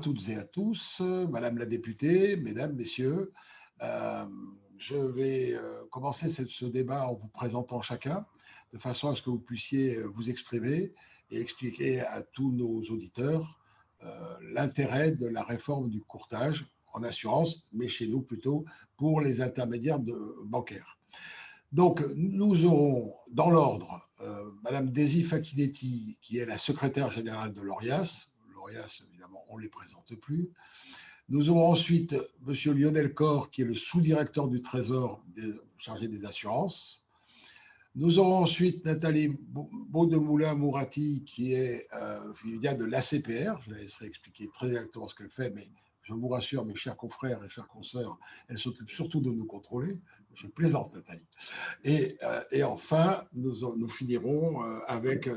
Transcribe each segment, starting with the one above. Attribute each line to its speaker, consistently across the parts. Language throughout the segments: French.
Speaker 1: Toutes et à tous, Madame la députée, Mesdames, Messieurs, euh, je vais commencer ce débat en vous présentant chacun, de façon à ce que vous puissiez vous exprimer et expliquer à tous nos auditeurs l'intérêt de la réforme du courtage en assurance, mais chez nous plutôt pour les intermédiaires bancaires. Donc, nous aurons dans l'ordre Madame Daisy Facchinetti, qui est la secrétaire générale de l'ORIAS. L'ORIAS, évidemment, on ne les présente plus. Nous aurons ensuite Monsieur Lionel Corr, qui est le sous-directeur du Trésor chargé des assurances. Nous aurons ensuite Nathalie Beaudemoulin-Mourati, qui vient de l'ACPR. Je la laisserai expliquer très exactement ce qu'elle fait, mais je vous rassure, mes chers confrères et chers consoeurs, elle s'occupe surtout de nous contrôler. Je plaisante, Nathalie. Et enfin, nous finirons avec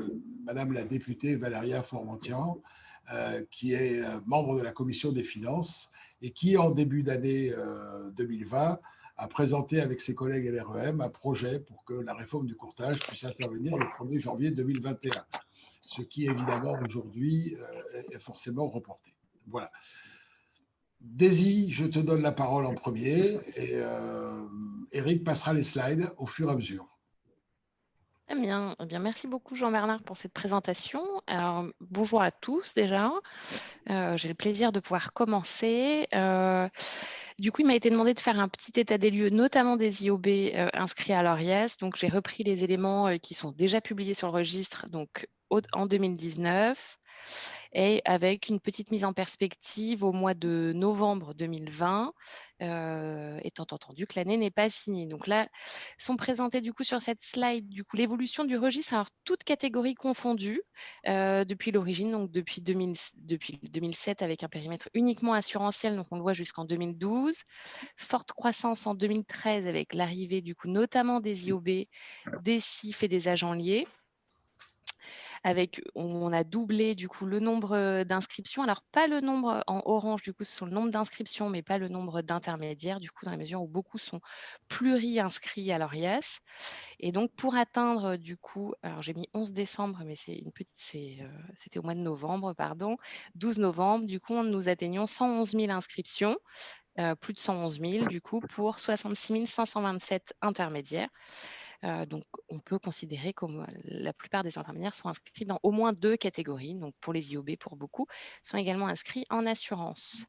Speaker 1: Madame la députée Valéria Formantian, qui est membre de la commission des finances et qui, en début d'année 2020, a présenté avec ses collègues LREM un projet pour que la réforme du courtage puisse intervenir le 1er janvier 2021, ce qui, évidemment, aujourd'hui, est forcément reporté. Voilà. Daisy, je te donne la parole en premier et Eric passera les slides au fur et à mesure.
Speaker 2: Très bien. Eh bien, merci beaucoup Jean-Bernard pour cette présentation. Alors, bonjour à tous déjà. J'ai le plaisir de pouvoir commencer. Du coup, il m'a été demandé de faire un petit état des lieux, notamment des IOB inscrits à l'ORIAS. Donc, j'ai repris les éléments qui sont déjà publiés sur le registre donc, en 2019 et avec une petite mise en perspective au mois de novembre 2020, étant entendu que l'année n'est pas finie. Donc là, sont présentés du coup sur cette slide du coup l'évolution du registre, alors toutes catégories confondues depuis l'origine, donc depuis 2007 avec un périmètre uniquement assurantiel, donc on le voit jusqu'en 2012. Forte croissance en 2013 avec l'arrivée du coup notamment des IOB, des CIF et des agents liés. On a doublé du coup le nombre d'inscriptions. Alors pas le nombre en orange, du coup ce sont le nombre d'inscriptions, mais pas le nombre d'intermédiaires, du coup dans la mesure où beaucoup sont pluri-inscrits à l'ORIAS. Et donc pour atteindre du coup, alors j'ai mis 11 décembre, mais c'était au mois de novembre, pardon, 12 novembre, du coup nous atteignons 111 000 inscriptions. Plus de 111 000 du coup pour 66 527 intermédiaires. Donc, on peut considérer que la plupart des intermédiaires sont inscrits dans au moins 2 catégories. Donc, pour les IOB, pour beaucoup, sont également inscrits en assurance.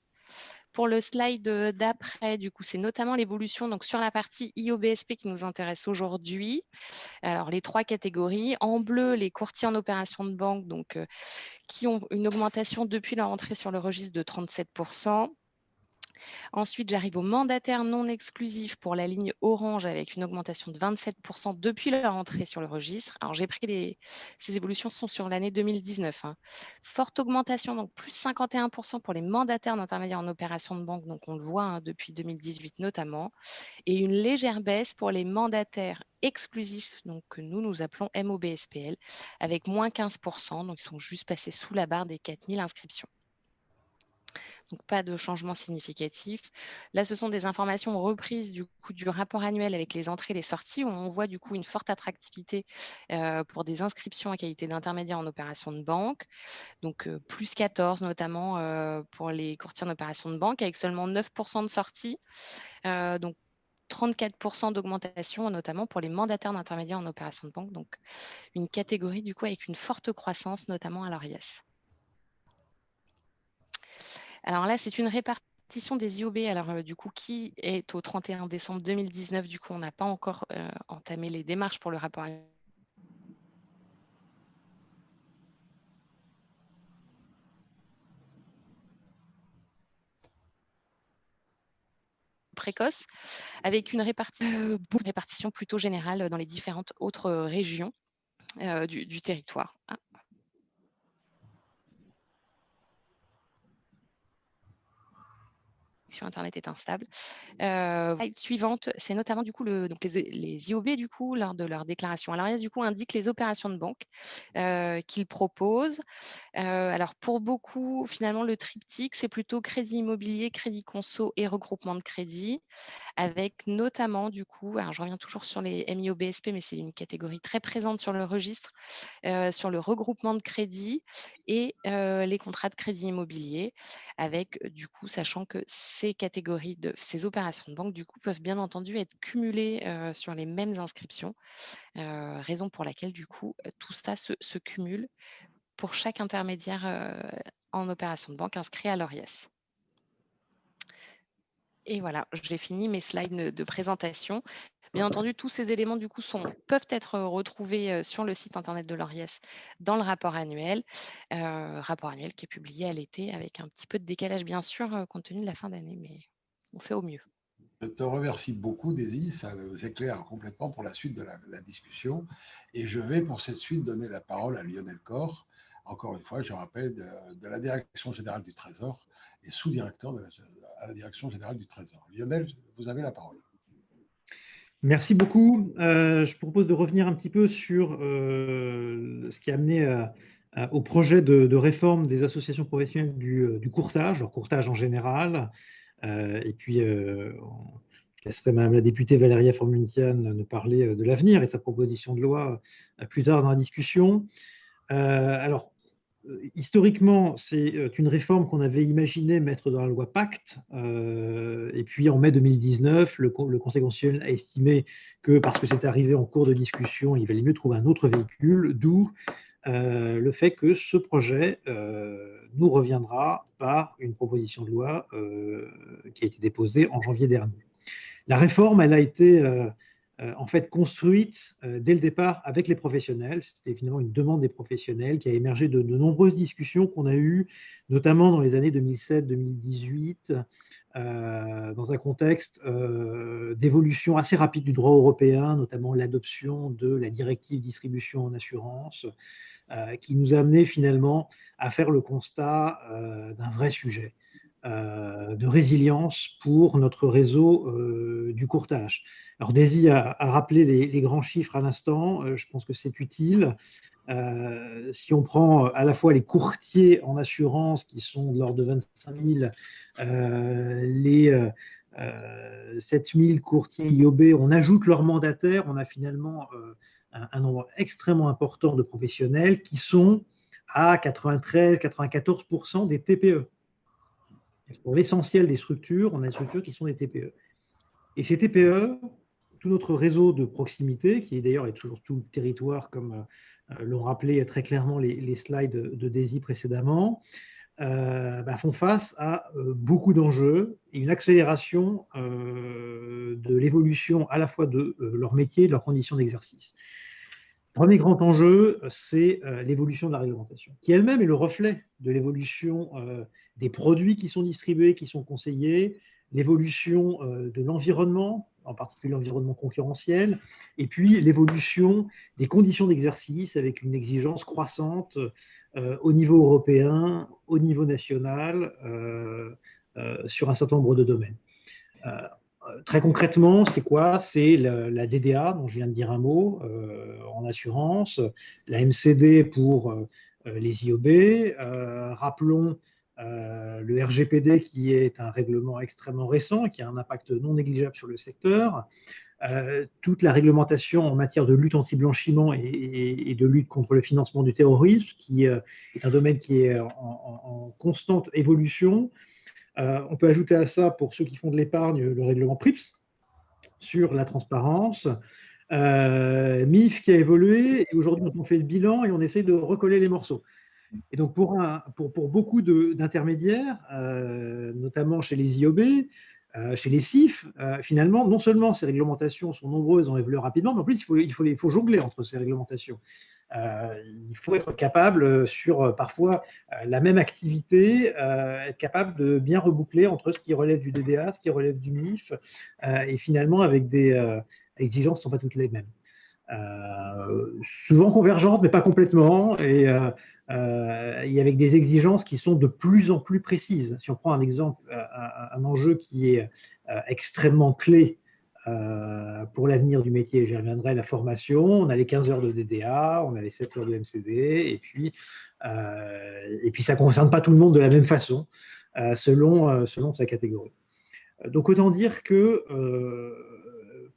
Speaker 2: Pour le slide d'après, du coup, c'est notamment l'évolution donc sur la partie IOBSP qui nous intéresse aujourd'hui. Alors, les 3 catégories. En bleu, les courtiers en opération de banque, donc, qui ont une augmentation depuis leur entrée sur le registre de 37%. Ensuite, j'arrive aux mandataires non exclusifs pour la ligne orange avec une augmentation de 27% depuis leur entrée sur le registre. Alors, j'ai pris ces évolutions sont sur l'année 2019. Forte augmentation, donc plus 51% pour les mandataires d'intermédiaires en opération de banque, donc on le voit depuis 2018 notamment, et une légère baisse pour les mandataires exclusifs, donc que nous appelons MOBSPL, avec moins 15%, donc ils sont juste passés sous la barre des 4000 inscriptions. Donc, pas de changement significatif. Là, ce sont des informations reprises du coup du rapport annuel avec les entrées et les sorties, où on voit du coup une forte attractivité pour des inscriptions à qualité d'intermédiaire en opération de banque. Donc, plus 14 notamment pour les courtiers en opération de banque, avec seulement 9% de sorties. Donc, 34% d'augmentation, notamment pour les mandataires d'intermédiaire en opération de banque. Donc, une catégorie du coup avec une forte croissance, notamment à l'ORIAS. Alors là, c'est une répartition des IOB. Alors du coup, qui est au 31 décembre 2019, du coup, on n'a pas encore entamé les démarches pour le rapport précoce, avec une répartition plutôt générale dans les différentes autres régions du territoire. connexion Internet est instable. Slide suivante, c'est notamment du coup donc les IOB du coup lors de leur déclaration à l'ARIES du coup indiquent les opérations de banque qu'ils proposent. Alors pour beaucoup, finalement, le triptyque, c'est plutôt crédit immobilier, crédit conso et regroupement de crédit, avec notamment du coup, alors je reviens toujours sur les MIOBSP, mais c'est une catégorie très présente sur le registre, sur le regroupement de crédit et les contrats de crédit immobilier, avec du coup, sachant que ces catégories ces opérations de banque, du coup, peuvent bien entendu être cumulées sur les mêmes inscriptions, raison pour laquelle du coup, tout ça se cumule pour chaque intermédiaire en opération de banque inscrit à l'ORIES. Et voilà, j'ai fini mes slides de présentation. Bien entendu, tous ces éléments du coup peuvent être retrouvés sur le site internet de l'ORIES dans le rapport annuel qui est publié à l'été avec un petit peu de décalage bien sûr compte tenu de la fin d'année, mais on fait au mieux.
Speaker 1: Je te remercie beaucoup, Daisy. Ça nous éclaire complètement pour la suite de la discussion. Et je vais, pour cette suite, donner la parole à Lionel Corre. Encore une fois, je rappelle, de la Direction générale du Trésor et sous-directeur à la Direction générale du Trésor. Lionel, vous avez la parole.
Speaker 3: Merci beaucoup. Je propose de revenir un petit peu sur ce qui a amené au projet de réforme des associations professionnelles du courtage, alors courtage en général, et puis je laisserai Madame la députée Valéria Formuntian nous parler de l'avenir et de sa proposition de loi plus tard dans la discussion. Alors, historiquement, c'est une réforme qu'on avait imaginé mettre dans la loi Pacte. Et puis en mai 2019, le Conseil constitutionnel a estimé que parce que c'était arrivé en cours de discussion, il valait mieux trouver un autre véhicule, d'où le fait que ce projet nous reviendra par une proposition de loi qui a été déposée en janvier dernier. La réforme, elle a été en fait construite dès le départ avec les professionnels. C'était finalement une demande des professionnels qui a émergé de nombreuses discussions qu'on a eues, notamment dans les années 2007-2018, dans un contexte d'évolution assez rapide du droit européen, notamment l'adoption de la directive distribution en assurance, qui nous a amené finalement à faire le constat d'un vrai sujet de résilience pour notre réseau du courtage. Alors Daisy a rappelé les grands chiffres à l'instant, je pense que c'est utile. Si on prend à la fois les courtiers en assurance qui sont de l'ordre de 25 000, les 7 000 courtiers IOB, on ajoute leurs mandataires, on a finalement un nombre extrêmement important de professionnels qui sont à 93-94% des TPE. Pour l'essentiel des structures, on a des structures qui sont des TPE. Et ces TPE, tout notre réseau de proximité, qui est d'ailleurs toujours tout le territoire, comme l'ont rappelé très clairement les slides de Daisy précédemment, font face à beaucoup d'enjeux et une accélération de l'évolution à la fois de leur métier et de leurs conditions d'exercice. Le premier grand enjeu, c'est l'évolution de la réglementation, qui elle-même est le reflet de l'évolution des produits qui sont distribués, qui sont conseillés, l'évolution de l'environnement, en particulier l'environnement concurrentiel, et puis l'évolution des conditions d'exercice avec une exigence croissante au niveau européen, au niveau national, sur un certain nombre de domaines. Très concrètement, c'est quoi? C'est la DDA, dont je viens de dire un mot, en assurance, la MCD pour les IOB. Rappelons le RGPD, qui est un règlement extrêmement récent, qui a un impact non négligeable sur le secteur. Toute la réglementation en matière de lutte anti-blanchiment et de lutte contre le financement du terrorisme, qui est un domaine qui est en constante évolution. On peut ajouter à ça, pour ceux qui font de l'épargne, le règlement PRIPS sur la transparence. MIF qui a évolué, et aujourd'hui on fait le bilan et on essaye de recoller les morceaux. Et donc pour beaucoup d'intermédiaires, notamment chez les IOB, chez les CIF, finalement, non seulement ces réglementations sont nombreuses, ont évolué rapidement, mais en plus il faut jongler entre ces réglementations. Il faut être capable sur parfois la même activité, être capable de bien reboucler entre ce qui relève du DDA, ce qui relève du MIF, et finalement avec des exigences qui ne sont pas toutes les mêmes. souvent convergentes, mais pas complètement, et avec des exigences qui sont de plus en plus précises. Si on prend un exemple, un enjeu qui est extrêmement clé pour l'avenir du métier, j'y reviendrai, la formation. On a les 15 heures de DDA, on a les 7 heures de MCD, et puis ça ne concerne pas tout le monde de la même façon, selon sa catégorie. Donc autant dire que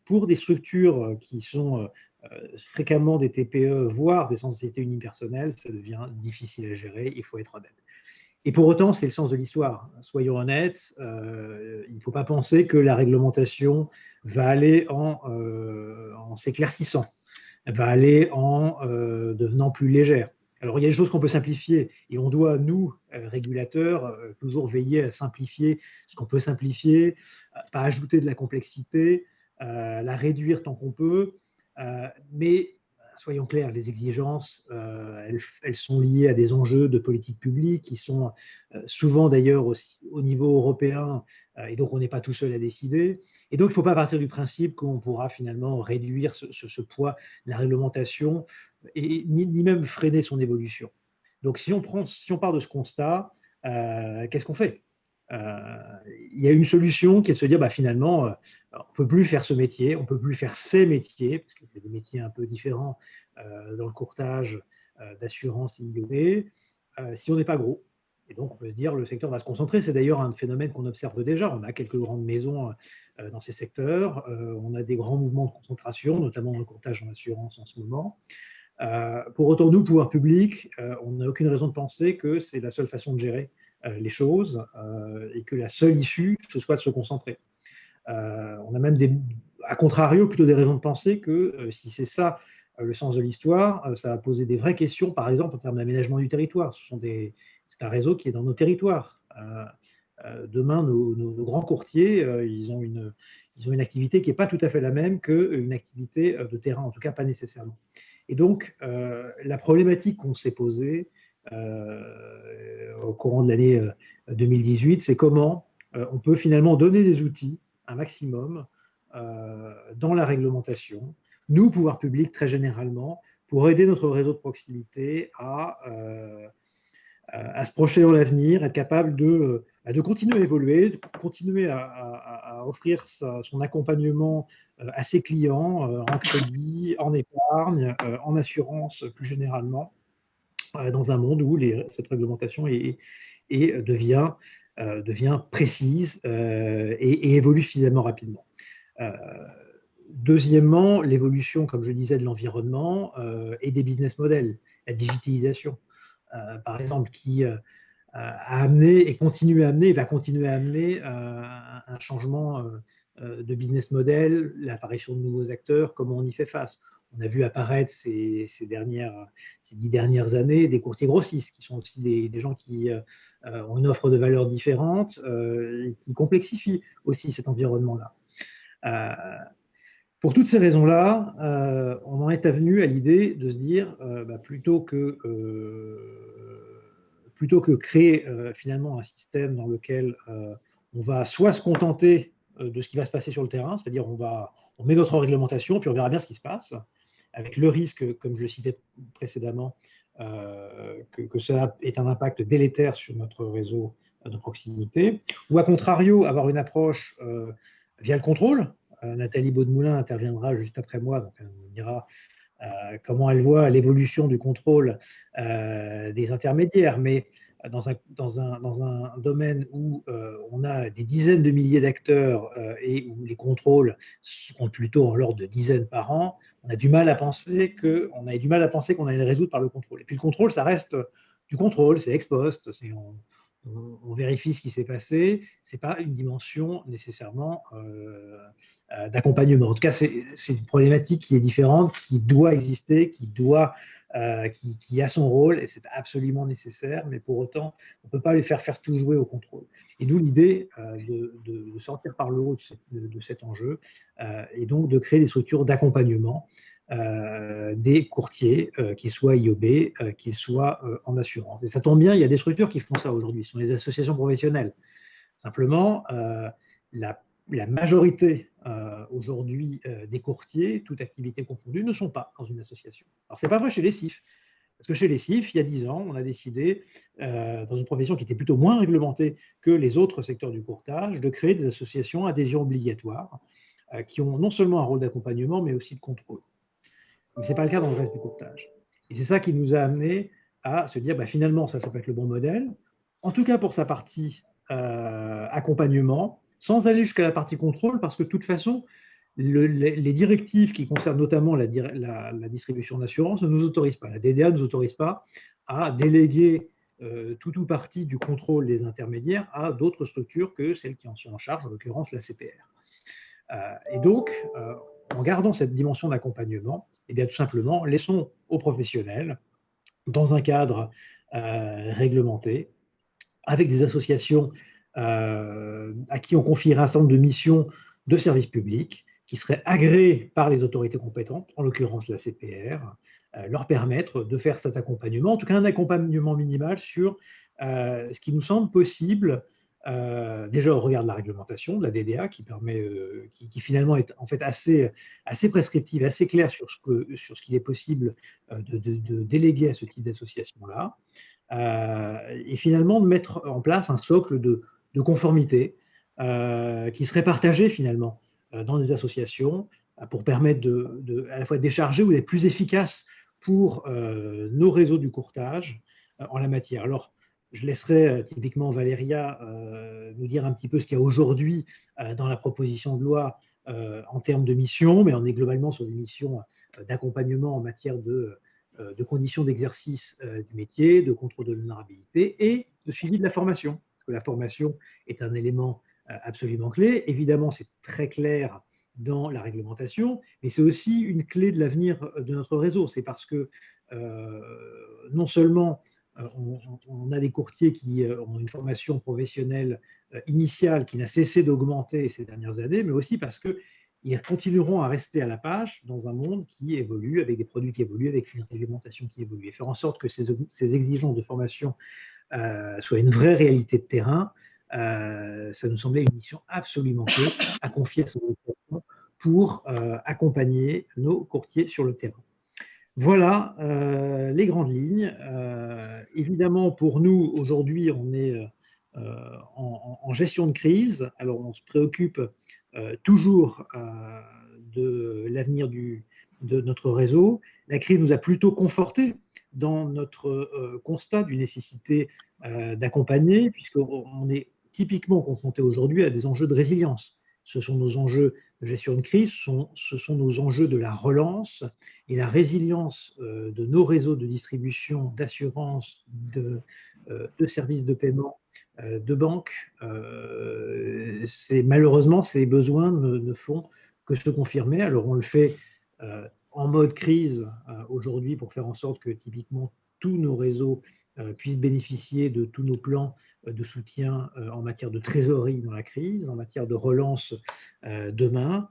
Speaker 3: pour des structures qui sont fréquemment des TPE, voire des sociétés unipersonnelles, ça devient difficile à gérer, il faut être honnête. Et pour autant, c'est le sens de l'histoire. Soyons honnêtes, il ne faut pas penser que la réglementation va aller en s'éclaircissant, va aller en devenant plus légère. Alors, il y a des choses qu'on peut simplifier et on doit, nous, régulateurs, toujours veiller à simplifier ce qu'on peut simplifier, pas ajouter de la complexité, la réduire tant qu'on peut. Mais soyons clairs, les exigences, elles sont liées à des enjeux de politique publique qui sont souvent d'ailleurs aussi au niveau européen, et donc on n'est pas tout seul à décider. Et donc il ne faut pas partir du principe qu'on pourra finalement réduire ce poids de la réglementation et ni même freiner son évolution. Donc si on part de ce constat, qu'est-ce qu'on fait? Il y a une solution qui est de se dire finalement, on ne peut plus faire ce métier, on ne peut plus faire ces métiers, parce qu'il y a des métiers un peu différents dans le courtage d'assurance IOB, si on n'est pas gros. Et donc, on peut se dire le secteur va se concentrer. C'est d'ailleurs un phénomène qu'on observe déjà. On a quelques grandes maisons dans ces secteurs. On a des grands mouvements de concentration, notamment dans le courtage en assurance en ce moment. Pour autant, nous, pouvoir public, on n'a aucune raison de penser que c'est la seule façon de gérer les choses et que la seule issue, ce soit de se concentrer. On a même, à contrario, plutôt des raisons de penser que si c'est ça le sens de l'histoire, ça va poser des vraies questions, par exemple en termes d'aménagement du territoire. C'est un réseau qui est dans nos territoires. Demain, nos grands courtiers, ils ont une activité qui n'est pas tout à fait la même qu'une activité de terrain, en tout cas pas nécessairement. Et donc, la problématique qu'on s'est posée au courant de l'année 2018, c'est comment on peut finalement donner des outils, un maximum, dans la réglementation, nous, pouvoir public, très généralement, pour aider notre réseau de proximité à se projeter dans l'avenir, être capable de continuer à évoluer, de continuer à offrir son accompagnement à ses clients en crédit, en épargne, en assurance plus généralement, dans un monde où cette réglementation devient précise et évolue suffisamment rapidement. Deuxièmement, l'évolution, comme je disais, de l'environnement et des business models, la digitalisation. Par exemple, qui a amené et va continuer à amener un changement de business model, l'apparition de nouveaux acteurs, comment on y fait face. On a vu apparaître ces 10 dernières années des courtiers grossistes, qui sont aussi des gens qui ont une offre de valeur différente, et qui complexifient aussi cet environnement-là. Pour toutes ces raisons-là, on en est venu à l'idée de se dire, plutôt que créer finalement un système dans lequel on va soit se contenter de ce qui va se passer sur le terrain, c'est-à-dire on met notre réglementation, puis on verra bien ce qui se passe, avec le risque, comme je le citais précédemment, que ça ait un impact délétère sur notre réseau de proximité, ou à contrario, avoir une approche via le contrôle. Nathalie Beaudemoulin interviendra juste après moi, donc elle nous dira comment elle voit l'évolution du contrôle des intermédiaires, mais dans un domaine où on a des dizaines de milliers d'acteurs et où les contrôles sont plutôt en l'ordre de dizaines par an, on a du mal à penser qu'on allait le résoudre par le contrôle. Et puis le contrôle, ça reste du contrôle, c'est ex post, on vérifie ce qui s'est passé, ce n'est pas une dimension nécessairement d'accompagnement. En tout cas, c'est une problématique qui est différente, qui doit exister, qui a son rôle, et c'est absolument nécessaire, mais pour autant, on ne peut pas les faire tout jouer au contrôle. Et d'où l'idée de sortir par le haut de cet enjeu, et donc de créer des structures d'accompagnement des courtiers, qu'ils soient IOB, qu'ils soient en assurance. Et ça tombe bien, il y a des structures qui font ça aujourd'hui, ce sont les associations professionnelles. Simplement, la la majorité aujourd'hui des courtiers, toute activité confondue, ne sont pas dans une association. Alors, ce n'est pas vrai chez les CIF. Parce que chez les CIF, il y a 10 ans, on a décidé, dans une profession qui était plutôt moins réglementée que les autres secteurs du courtage, de créer des associations à adhésion obligatoire qui ont non seulement un rôle d'accompagnement, mais aussi de contrôle. Mais ce n'est pas le cas dans le reste du courtage. Et c'est ça qui nous a amené à se dire, finalement, ça peut être le bon modèle, en tout cas pour sa partie accompagnement, sans aller jusqu'à la partie contrôle, parce que de toute façon, les directives qui concernent notamment la distribution d'assurance ne nous autorisent pas. La DDA ne nous autorise pas à déléguer tout ou partie du contrôle des intermédiaires à d'autres structures que celles qui en sont en charge, en l'occurrence la CPR. Et donc, en gardant cette dimension d'accompagnement, tout simplement, laissons aux professionnels, dans un cadre réglementé, avec des associations à qui on confierait un certain nombre de missions de service public, qui seraient agréées par les autorités compétentes, en l'occurrence la CPR, leur permettre de faire cet accompagnement, en tout cas un accompagnement minimal sur ce qui nous semble possible, déjà au regard de la réglementation de la DDA, qui permet, qui finalement est en fait assez prescriptive, assez claire sur ce qu'il est possible de déléguer à ce type d'association-là. Et finalement de mettre en place un socle de conformité qui serait partagé finalement dans des associations pour permettre à la fois de décharger ou d'être plus efficace pour nos réseaux du courtage en la matière. Alors, je laisserai typiquement Valéria nous dire un petit peu ce qu'il y a aujourd'hui dans la proposition de loi en termes de missions, mais on est globalement sur des missions d'accompagnement en matière de conditions d'exercice du métier, de contrôle de l'honorabilité et de suivi de la formation. Parce que la formation est un élément absolument clé. Évidemment, c'est très clair dans la réglementation, mais c'est aussi une clé de l'avenir de notre réseau. C'est parce que non seulement on a des courtiers qui ont une formation professionnelle initiale qui n'a cessé d'augmenter ces dernières années, mais aussi parce que ils continueront à rester à la page dans un monde qui évolue, avec des produits qui évoluent, avec une réglementation qui évolue. Et faire en sorte que ces exigences de formation soient une vraie réalité de terrain, ça nous semblait une mission absolument clé à confier à son organisation pour accompagner nos courtiers sur le terrain. Voilà les grandes lignes. Évidemment, pour nous, aujourd'hui, on est en gestion de crise. Alors, on se préoccupe toujours de l'avenir de notre réseau. La crise nous a plutôt confortés dans notre constat d'une nécessité d'accompagner, puisqu'on est typiquement confronté aujourd'hui à des enjeux de résilience. Ce sont nos enjeux de gestion de crise, ce sont nos enjeux de la relance et la résilience de nos réseaux de distribution, d'assurance, de services de paiement, de banques. Malheureusement, ces besoins ne font que se confirmer. Alors on le fait en mode crise aujourd'hui pour faire en sorte que typiquement tous nos réseaux puissent bénéficier de tous nos plans de soutien en matière de trésorerie dans la crise, en matière de relance demain,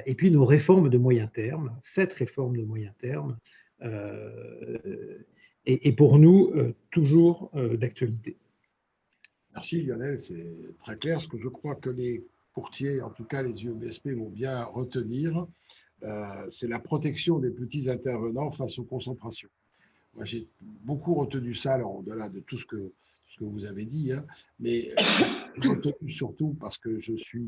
Speaker 3: et puis nos réformes de moyen terme, 7 réformes de moyen terme, et pour nous, toujours d'actualité.
Speaker 1: Merci Lionel, c'est très clair. Ce que je crois que les courtiers, en tout cas les UEBSP, vont bien retenir, c'est la protection des petits intervenants face aux concentrations. Moi, j'ai beaucoup retenu ça, alors au-delà de tout ce que vous avez dit, hein, mais j'ai retenu surtout parce que je suis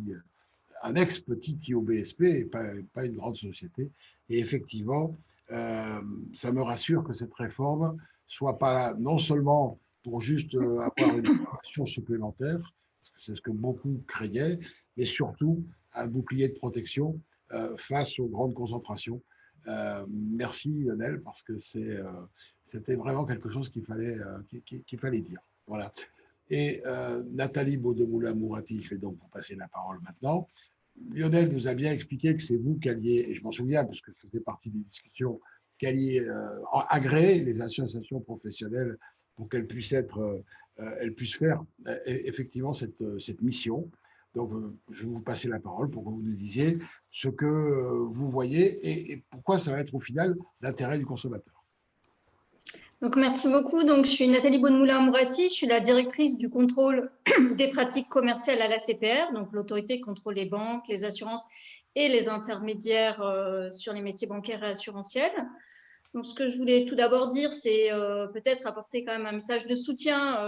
Speaker 1: un ex-petit IOBSP et pas une grande société. Et effectivement, ça me rassure que cette réforme soit pas là non seulement pour juste avoir une protection supplémentaire, parce que c'est ce que beaucoup craignaient, mais surtout un bouclier de protection face aux grandes concentrations. Merci Lionel, parce que c'était vraiment quelque chose qu'il fallait dire. Voilà. Et Nathalie Beaudemoulin-Mourati, je vais donc vous passer la parole maintenant. Lionel nous a bien expliqué que c'est vous qui alliez, et je m'en souviens parce que je faisais partie des discussions, qui alliez agréer les associations professionnelles pour qu'elles puissent faire effectivement cette mission. Donc, je vais vous passer la parole pour que vous nous disiez ce que vous voyez et pourquoi ça va être au final l'intérêt du consommateur.
Speaker 4: Donc, merci beaucoup. Donc, je suis Nathalie Bonnemoulin-Mourati, je suis la directrice du contrôle des pratiques commerciales à l'ACPR, donc l'autorité qui contrôle les banques, les assurances et les intermédiaires sur les métiers bancaires et assurantiels. Donc, ce que je voulais tout d'abord dire, c'est peut-être apporter quand même un message de soutien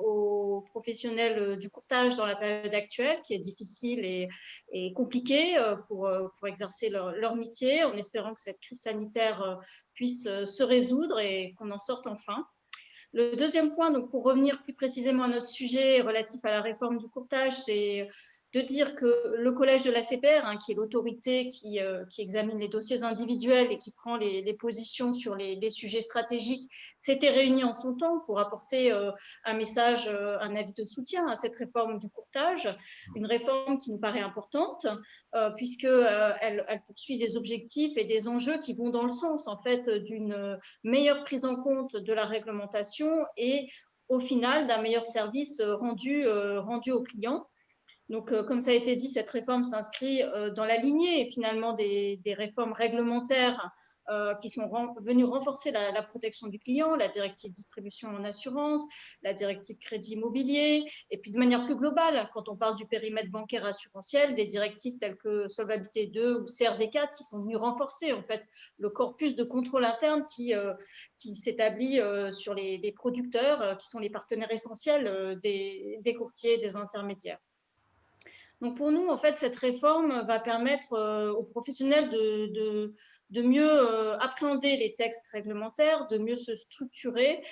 Speaker 4: aux professionnels du courtage dans la période actuelle, qui est difficile et compliquée pour exercer leur métier, en espérant que cette crise sanitaire puisse se résoudre et qu'on en sorte enfin. Le deuxième point, donc pour revenir plus précisément à notre sujet relatif à la réforme du courtage, c'est de dire que le collège de l'ACPR, qui est l'autorité qui examine les dossiers individuels et qui prend les positions sur les sujets stratégiques, s'était réuni en son temps pour apporter un message, un avis de soutien à cette réforme du courtage, une réforme qui nous paraît importante puisqu'elle poursuit des objectifs et des enjeux qui vont dans le sens en fait d'une meilleure prise en compte de la réglementation et au final d'un meilleur service rendu aux clients. Donc, comme ça a été dit, cette réforme s'inscrit dans la lignée finalement des réformes réglementaires qui sont venues renforcer la protection du client, la directive distribution en assurance, la directive crédit immobilier, et puis de manière plus globale, quand on parle du périmètre bancaire assurantiel, des directives telles que Solvabilité 2 ou CRD 4 qui sont venues renforcer en fait le corpus de contrôle interne qui s'établit sur les producteurs qui sont les partenaires essentiels des courtiers, des intermédiaires. Donc pour nous, en fait, cette réforme va permettre aux professionnels de mieux appréhender les textes réglementaires, de mieux se structurer,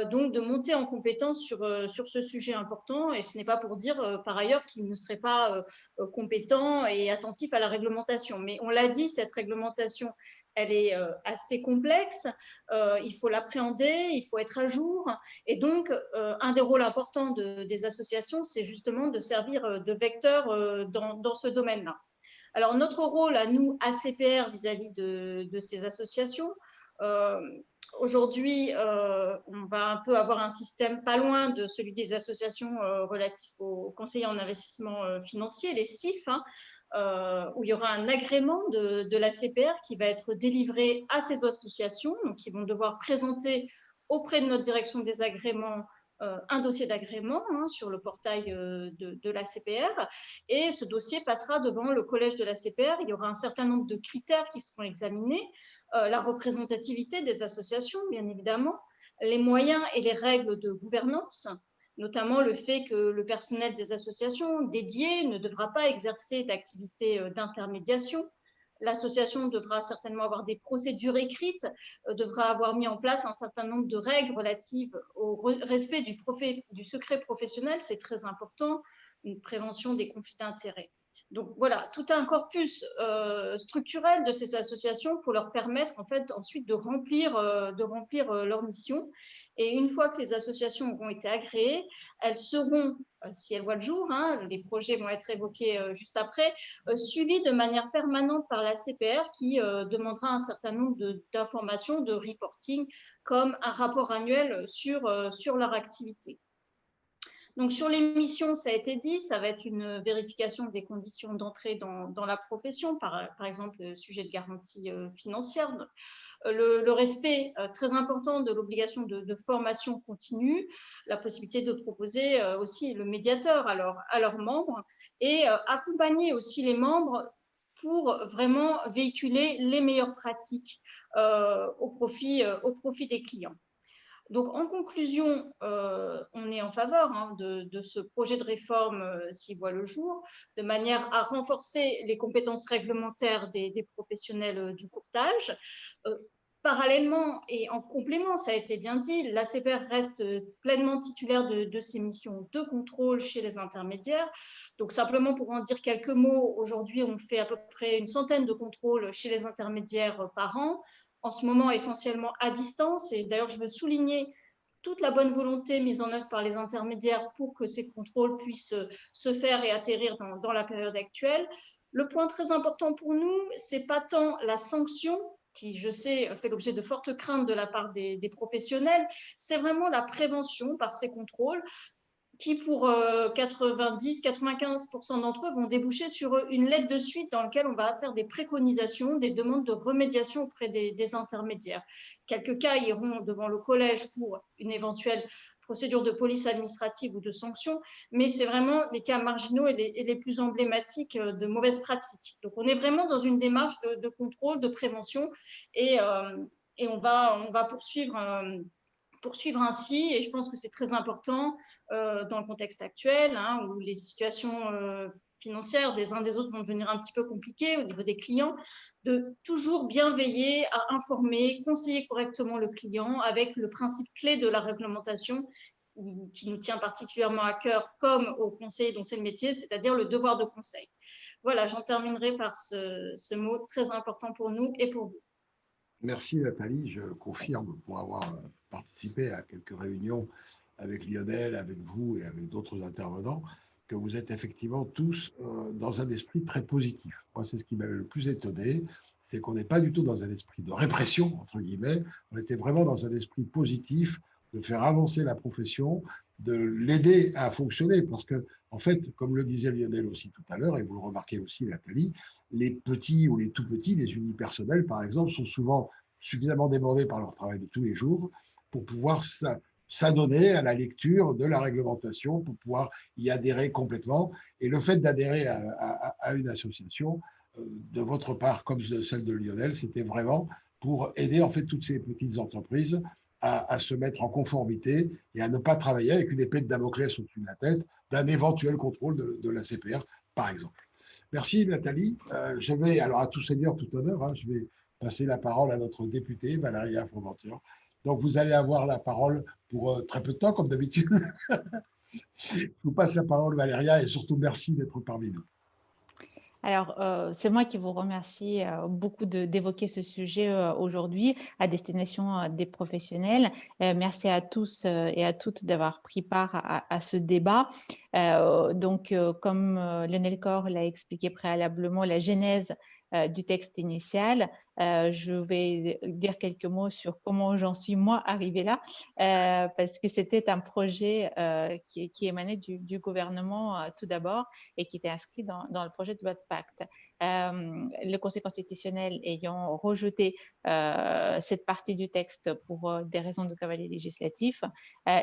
Speaker 4: donc de monter en compétence sur ce sujet important. Et ce n'est pas pour dire par ailleurs qu'ils ne seraient pas compétents et attentifs à la réglementation. Mais on l'a dit, cette réglementation, elle est assez complexe, il faut l'appréhender, il faut être à jour. Et donc, un des rôles importants des associations, c'est justement de servir de vecteur dans ce domaine-là. Alors, notre rôle à nous, ACPR, vis-à-vis de ces associations, aujourd'hui, on va un peu avoir un système pas loin de celui des associations relatifs aux conseillers en investissement financier, les CIF, où il y aura un agrément de l'ACPR qui va être délivré à ces associations, donc ils vont devoir présenter auprès de notre direction des agréments un dossier d'agrément sur le portail de l'ACPR, et ce dossier passera devant le collège de l'ACPR. Il y aura un certain nombre de critères qui seront examinés, la représentativité des associations, bien évidemment, les moyens et les règles de gouvernance, notamment le fait que le personnel des associations dédiées ne devra pas exercer d'activité d'intermédiation. L'association devra certainement avoir des procédures écrites, devra avoir mis en place un certain nombre de règles relatives au respect du secret professionnel, c'est très important, une prévention des conflits d'intérêts. Donc voilà, tout un corpus structurel de ces associations pour leur permettre en fait ensuite de remplir leur mission. Et une fois que les associations auront été agréées, elles seront, si elles voient le jour, les projets vont être évoqués juste après, suivis de manière permanente par la CPR qui demandera un certain nombre d'informations, de reporting, comme un rapport annuel sur leur activité. Donc, sur les missions, ça a été dit, ça va être une vérification des conditions d'entrée dans la profession, par exemple, le sujet de garantie financière, le respect très important de l'obligation de formation continue, la possibilité de proposer aussi le médiateur à leurs membres et accompagner aussi les membres pour vraiment véhiculer les meilleures pratiques au profit des clients. Donc, en conclusion, on est en faveur de ce projet de réforme s'il voit le jour, de manière à renforcer les compétences réglementaires des professionnels du courtage. Parallèlement et en complément, ça a été bien dit, l'ACPR reste pleinement titulaire de ses missions de contrôle chez les intermédiaires. Donc, simplement pour en dire quelques mots, aujourd'hui, on fait à peu près une centaine de contrôles chez les intermédiaires par an. En ce moment, essentiellement à distance. Et d'ailleurs, je veux souligner toute la bonne volonté mise en œuvre par les intermédiaires pour que ces contrôles puissent se faire et atterrir dans la période actuelle. Le point très important pour nous, ce n'est pas tant la sanction, qui, je sais, fait l'objet de fortes craintes de la part des professionnels, c'est vraiment la prévention par ces contrôles, qui pour 90-95% d'entre eux vont déboucher sur une lettre de suite dans laquelle on va faire des préconisations, des demandes de remédiation auprès des intermédiaires. Quelques cas iront devant le collège pour une éventuelle procédure de police administrative ou de sanction, mais c'est vraiment les cas marginaux et les plus emblématiques de mauvaises pratiques. Donc on est vraiment dans une démarche de contrôle, de prévention, et on va poursuivre ainsi, et je pense que c'est très important dans le contexte actuel, hein, où les situations financières des uns des autres vont devenir un petit peu compliquées au niveau des clients, de toujours bien veiller à informer, conseiller correctement le client avec le principe clé de la réglementation qui nous tient particulièrement à cœur, comme au conseil dont c'est le métier, c'est-à-dire le devoir de conseil. Voilà, j'en terminerai par ce mot très important pour nous et pour vous.
Speaker 1: Merci Nathalie, je confirme pour avoir participé à quelques réunions avec Lionel, avec vous et avec d'autres intervenants, que vous êtes effectivement tous dans un esprit très positif. Moi, c'est ce qui m'avait le plus étonné, c'est qu'on n'est pas du tout dans un esprit de répression, entre guillemets, on était vraiment dans un esprit positif, de faire avancer la profession, de l'aider à fonctionner, parce que, en fait, comme le disait Lionel aussi tout à l'heure, et vous le remarquez aussi Nathalie, les petits ou les tout petits, les unipersonnels par exemple, sont souvent suffisamment débordés par leur travail de tous les jours pour pouvoir s'adonner à la lecture de la réglementation, pour pouvoir y adhérer complètement. Et le fait d'adhérer à une association, de votre part comme de celle de Lionel, c'était vraiment pour aider en fait toutes ces petites entreprises à se mettre en conformité et à ne pas travailler avec une épée de Damoclès au-dessus de la tête d'un éventuel contrôle de la CPR, par exemple. Merci Nathalie. Je vais, alors à tout seigneur, tout honneur, hein, je vais passer la parole à notre députée, Valéria Fromenture. Donc vous allez avoir la parole pour très peu de temps, comme d'habitude. Je vous passe la parole Valéria et surtout merci d'être parmi nous.
Speaker 5: Alors, c'est moi qui vous remercie beaucoup d'évoquer ce sujet aujourd'hui à destination des professionnels. Merci à tous et à toutes d'avoir pris part à ce débat. Donc, comme Lionel Corre l'a expliqué préalablement, la genèse du texte initial. Je vais dire quelques mots sur comment j'en suis moi arrivée là, parce que c'était un projet qui émanait du gouvernement tout d'abord et qui était inscrit dans le projet de loi de pacte. Le Conseil constitutionnel ayant rejeté cette partie du texte pour des raisons de cavalier législatif,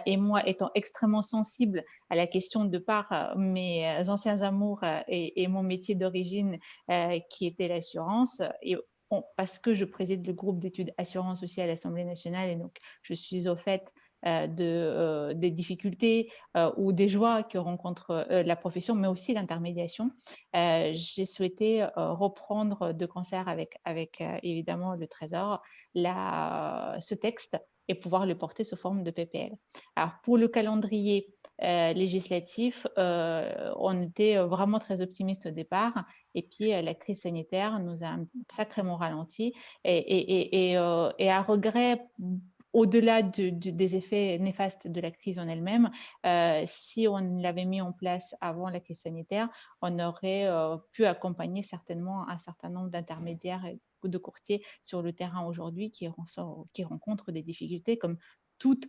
Speaker 5: et moi étant extrêmement sensible à la question de par mes anciens amours et mon métier d'origine qui était l'assurance, et parce que je préside le groupe d'études assurance aussi à l'Assemblée nationale, et donc je suis au fait des difficultés ou des joies que rencontre la profession, mais aussi l'intermédiation. J'ai souhaité reprendre de concert avec évidemment le Trésor ce texte et pouvoir le porter sous forme de PPL. Alors pour le calendrier législatif, on était vraiment très optimiste au départ, et puis la crise sanitaire nous a sacrément ralenti, et à regret, au-delà des effets néfastes de la crise en elle-même, si on l'avait mis en place avant la crise sanitaire, on aurait pu accompagner certainement un certain nombre d'intermédiaires ou de courtiers sur le terrain aujourd'hui qui rencontrent des difficultés comme toute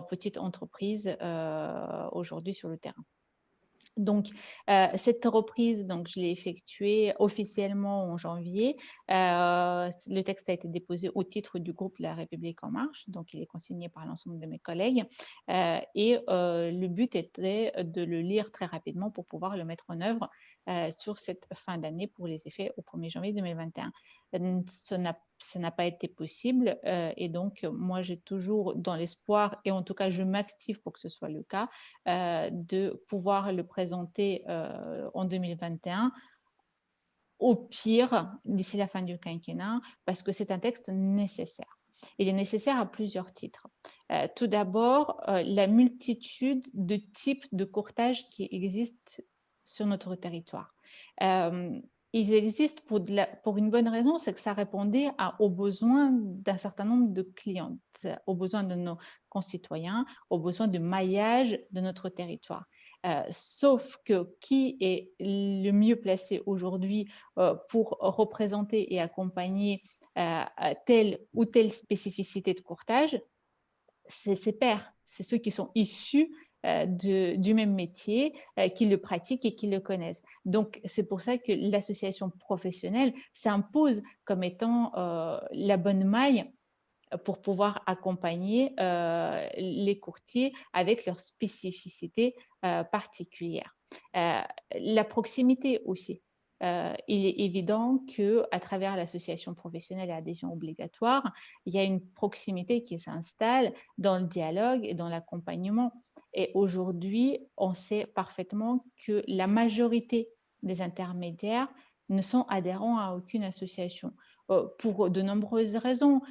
Speaker 5: petite entreprise aujourd'hui sur le terrain. Donc, cette reprise, je l'ai effectuée officiellement en janvier. Le texte a été déposé au titre du groupe La République En Marche, donc il est consigné par l'ensemble de mes collègues. Et le but était de le lire très rapidement pour pouvoir le mettre en œuvre sur cette fin d'année pour les effets au 1er janvier 2021. Ça n'a pas été possible, et donc moi j'ai toujours dans l'espoir, et en tout cas je m'active pour que ce soit le cas, de pouvoir le présenter en 2021, au pire d'ici la fin du quinquennat, parce que c'est un texte nécessaire. Il est nécessaire à plusieurs titres. Tout d'abord, la multitude de types de courtage qui existent sur notre territoire. Ils existent pour une bonne raison, c'est que ça répondait aux besoins d'un certain nombre de clients, aux besoins de nos concitoyens, aux besoins de maillage de notre territoire. Sauf que qui est le mieux placé aujourd'hui pour représenter et accompagner telle ou telle spécificité de courtage? C'est ces pairs, c'est ceux qui sont issus du même métier qui le pratiquent et qui le connaissent. Donc, c'est pour ça que l'association professionnelle s'impose comme étant la bonne maille pour pouvoir accompagner les courtiers avec leurs spécificités particulières. La proximité aussi. Il est évident qu'à travers l'association professionnelle à adhésion obligatoire, il y a une proximité qui s'installe dans le dialogue et dans l'accompagnement. Et aujourd'hui, on sait parfaitement que la majorité des intermédiaires ne sont adhérents à aucune association pour de nombreuses raisons,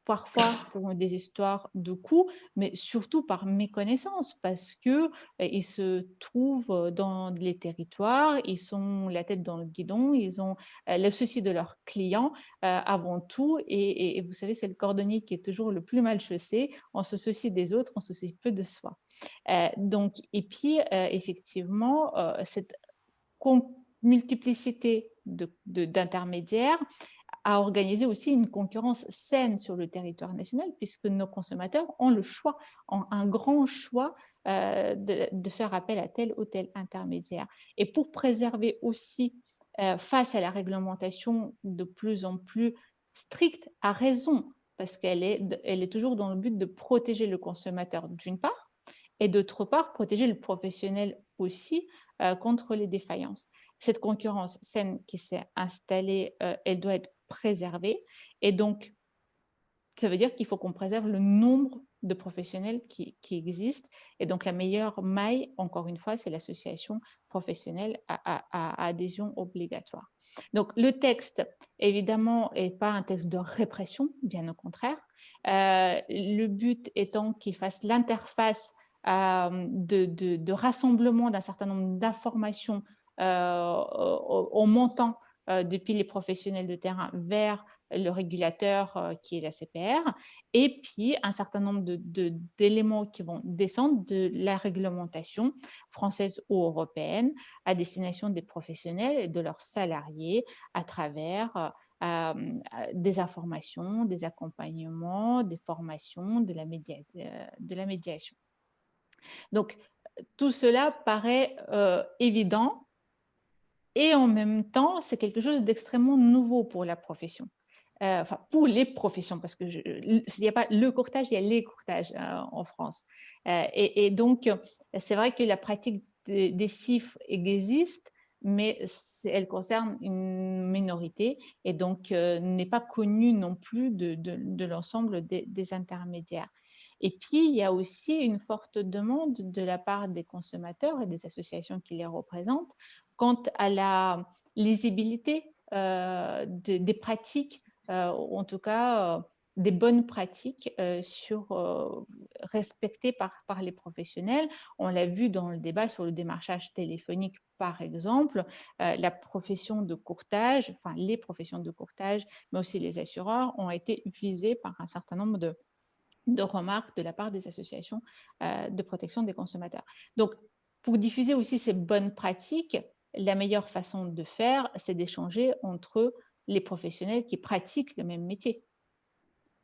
Speaker 5: parfois pour des histoires de coûts, mais surtout par méconnaissance, parce qu'ils se trouvent dans les territoires, ils ont la tête dans le guidon, ils ont le souci de leurs clients avant tout, et vous savez, c'est le cordonnier qui est toujours le plus mal chaussé, on se soucie des autres, on se soucie peu de soi. Donc, et puis, effectivement, cette multiplicité d'intermédiaires à organiser aussi une concurrence saine sur le territoire national, puisque nos consommateurs ont le choix, ont un grand choix de faire appel à tel ou tel intermédiaire. Et pour préserver aussi, face à la réglementation de plus en plus stricte, à raison, parce qu'elle est toujours dans le but de protéger le consommateur d'une part, et d'autre part, protéger le professionnel aussi contre les défaillances. Cette concurrence saine qui s'est installée, elle doit être préservée. Et donc, ça veut dire qu'il faut qu'on préserve le nombre de professionnels qui existent. Et donc, la meilleure maille, encore une fois, c'est l'association professionnelle à adhésion obligatoire. Donc, le texte, évidemment, n'est pas un texte de répression, bien au contraire. Le but étant qu'il fasse l'interface de rassemblement d'un certain nombre d'informations au montant depuis les professionnels de terrain vers le régulateur qui est la CPR, et puis un certain nombre d'éléments qui vont descendre de la réglementation française ou européenne à destination des professionnels et de leurs salariés à travers des informations, des accompagnements, des formations, de la médiation. Donc, tout cela paraît évident, et en même temps, c'est quelque chose d'extrêmement nouveau pour la profession. Enfin, pour les professions, parce qu'il n'y a pas le courtage, il y a les courtages en France. Et donc, c'est vrai que la pratique des CIF existe, mais elle concerne une minorité et donc n'est pas connue non plus de l'ensemble des intermédiaires. Et puis, il y a aussi une forte demande de la part des consommateurs et des associations qui les représentent quant à la lisibilité des pratiques, en tout cas des bonnes pratiques respectées par les professionnels. On l'a vu dans le débat sur le démarchage téléphonique, par exemple, la profession de courtage, enfin les professions de courtage, mais aussi les assureurs ont été visées par un certain nombre de remarques de la part des associations de protection des consommateurs. Donc, pour diffuser aussi ces bonnes pratiques, la meilleure façon de faire, c'est d'échanger entre les professionnels qui pratiquent le même métier.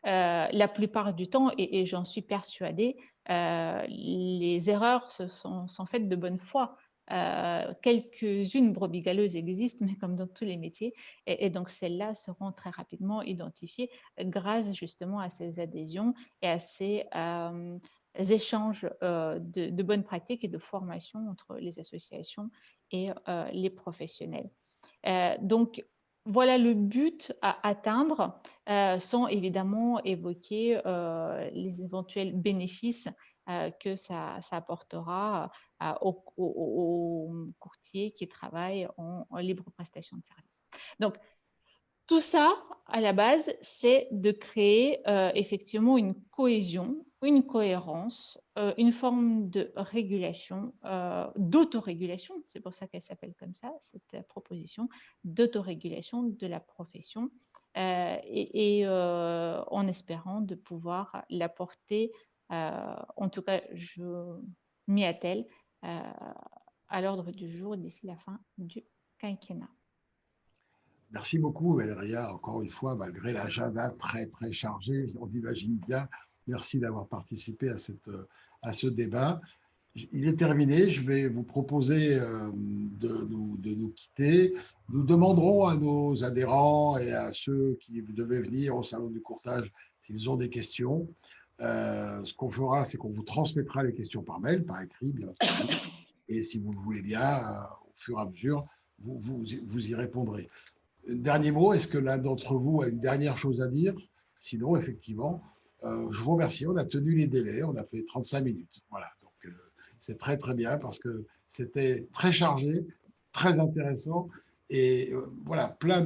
Speaker 5: La plupart du temps, et j'en suis persuadée, les erreurs sont faites de bonne foi. Quelques-unes brebis galeuses existent, mais comme dans tous les métiers, et donc celles-là seront très rapidement identifiées grâce justement à ces adhésions et à ces échanges de bonnes pratiques et de formation entre les associations et les professionnels. Donc, voilà le but à atteindre, sans évidemment évoquer les éventuels bénéfices que ça apportera aux courtiers qui travaillent en libre prestation de services. Donc, tout ça, à la base, c'est de créer effectivement une cohésion, une cohérence, une forme de régulation, d'autorégulation, c'est pour ça qu'elle s'appelle comme ça, cette proposition d'autorégulation de la profession, en espérant de pouvoir l'apporter, en tout cas, je m'y attelle, à l'ordre du jour d'ici la fin du quinquennat.
Speaker 1: Merci beaucoup, Valéria. Encore une fois, malgré l'agenda très, très chargé, on imagine bien. Merci d'avoir participé à ce débat. il est terminé. Je vais vous proposer de nous quitter. Nous demanderons à nos adhérents et à ceux qui devaient venir au salon du courtage s'ils ont des questions. Ce qu'on fera, c'est qu'on vous transmettra les questions par mail, par écrit, bien entendu. Et si vous le voulez bien, au fur et à mesure, vous y répondrez. Dernier mot, est-ce que l'un d'entre vous a une dernière chose à dire? Sinon, effectivement, je vous remercie. On a tenu les délais, on a fait 35 minutes. Voilà, donc c'est très très bien parce que c'était très chargé, très intéressant et voilà, plein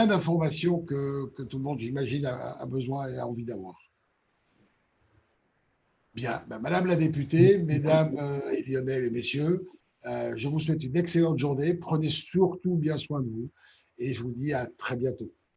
Speaker 1: d'informations que tout le monde, j'imagine, a besoin et a envie d'avoir. Bien, ben, Madame la députée, Mesdames et Lionel et Messieurs, je vous souhaite une excellente journée. Prenez surtout bien soin de vous et je vous dis à très bientôt.